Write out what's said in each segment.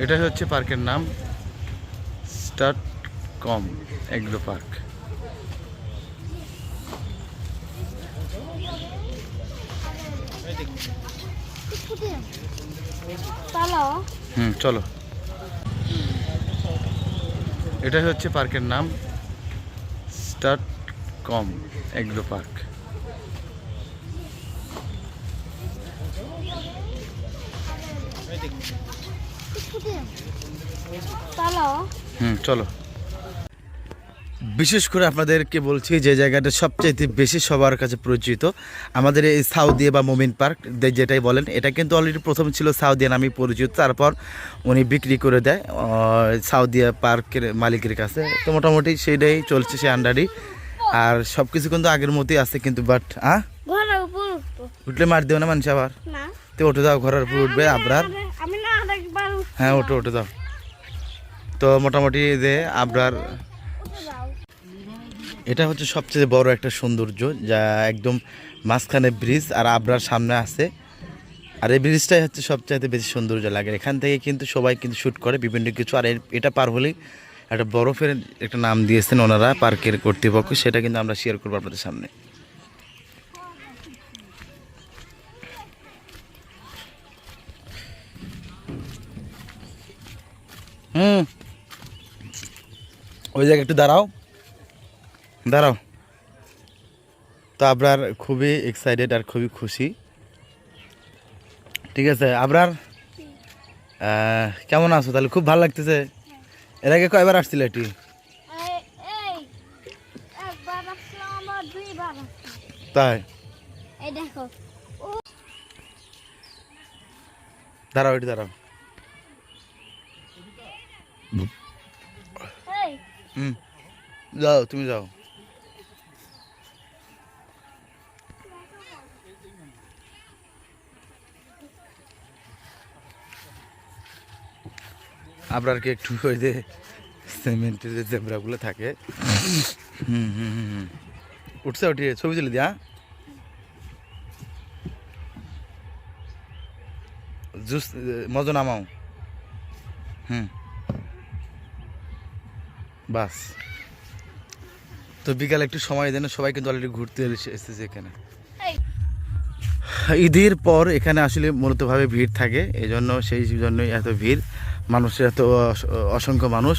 এটা হচ্ছে পার্কের নাম স্টার্ট কম এগ্রো পার্ক। চলো। এটা হচ্ছে পার্কের নাম স্টার্ট কম এগ্রো পার্ক। চলো। বিশেষ করে আপনাদেরকে বলছি যে জায়গাটা সবচাইতে বেশি সবার কাছে পরিচিত আমাদের এই সাউদিয়া বা মোমিন পার্ক যেটাই বলেন, এটা কিন্তু অলরেডি প্রথম ছিল সাউদিয়া নামে পরিচিত, তারপর উনি বিক্রি করে দেয় সাউদিয়া পার্কের মালিকের কাছে। তো মোটামুটি সেইটাই চলছে সে আন্ডারই, আর সব কিছু কিন্তু আগের মতোই আছে কিন্তু বাট উঠলে মার দেবে না মানুষ আবার। তো ওঠে যাও, ঘরের উপর উঠবে আবরার। হ্যাঁ ওঠে যাও। তো মোটামুটি যে আবরার, এটা হচ্ছে সবচেয়ে বড় একটা সৌন্দর্য, যা একদম মাঝখানে ব্রিজ আর আবরার সামনে আছে। আর এই ব্রিজটাই হচ্ছে সবচাইতে বেশি সৌন্দর্য লাগে। এখান থেকে কিন্তু সবাই কিন্তু শ্যুট করে বিভিন্ন কিছু। আর এটা পার হলেই একটা বরফের একটা নাম দিয়েছেন ওনারা পার্কের কর্তৃপক্ষ, সেটা কিন্তু আমরা শেয়ার করবো আপনাদের সামনে। ওই জায়গায় একটু দাঁড়াও। তো আবরার খুবই এক্সাইটেড আর খুবই খুশি। ঠিক আছে আবরার, কেমন আছো? তাহলে খুব ভালো লাগতেছে। এর আগে কয়বার আসছিল এটি? তাই দাঁড়াও, এটি দাঁড়াও। যাও, তুমি যাও। আপনার কি একটু ওই যে সিমেন্টের যে জেব্রাগুলো থাকে, উঠছে উঠিয়ে ছবি তুলে দিয়া জুস মজা নামাও। বাস। তো বিকালে একটু সময় দেন, সবাই কিন্তু অলরেডি ঘুরতে এসেছে এখানে। ঈদের পর এখানে আসলে মূলতভাবে ভিড় থাকে, এই জন্যই এত ভিড়, মানুষের এত অসংখ্য মানুষ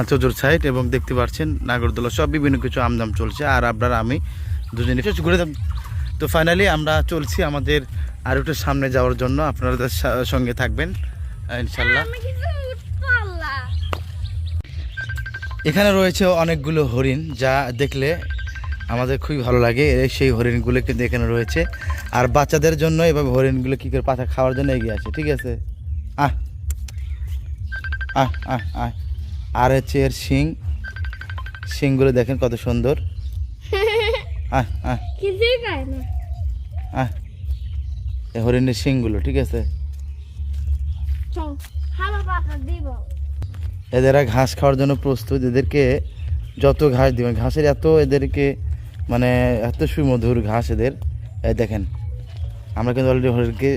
চতুর সাইড। এবং দেখতে পাচ্ছেন নাগরদোলা সব বিভিন্ন কিছু আমদাম চলছে। আর আপনারা আমি দুজনে ঘুরে যাব। তো ফাইনালি আমরা চলছি আমাদের আর একটু সামনে যাওয়ার জন্য, আপনাদের সঙ্গে থাকবেন ইনশাল্লাহ। এখানে রয়েছে অনেকগুলো হরিণ, যা দেখলে আমাদের খুবই ভালো লাগে। সেই হরিণগুলো কিন্তু এখানে রয়েছে। আর বাচ্চাদের জন্য এভাবে হরিণগুলো কী করে পাতা খাওয়ার জন্য এগিয়ে আছে। ঠিক আছে, আর হচ্ছে এর শিংগুলো দেখেন কত সুন্দর। হরিণের শিংগুলো, ঠিক আছে। এদেরা ঘাস খাওয়ার জন্য প্রস্তুত। এদেরকে যত ঘাস দিবেন, ঘাসের এত এদেরকে মানে এত সুমধুর ঘাস এদের। দেখেন আমরা কিন্তু অলরেডি হরিণকে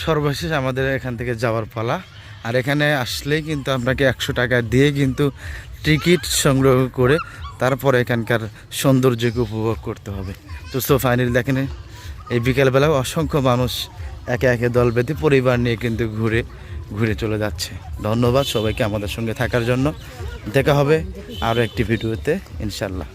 সর্বশেষ আমাদের এখান থেকে যাওয়ার পালা। আর এখানে আসলেই কিন্তু আপনাকে 100 টাকা দিয়ে কিন্তু টিকিট সংগ্রহ করে তারপরে এখানকার সৌন্দর্যকে উপভোগ করতে হবে। তো ফাইনালি দেখেন এই বিকেলবেলা অসংখ্য মানুষ একে একে দল বেঁধে পরিবার নিয়ে কিন্তু ঘুরে চলে যাচ্ছে। ধন্যবাদ সবাইকে আমাদের সঙ্গে থাকার জন্য। দেখা হবে আরও একটি ভিডিওতে ইনশাল্লাহ।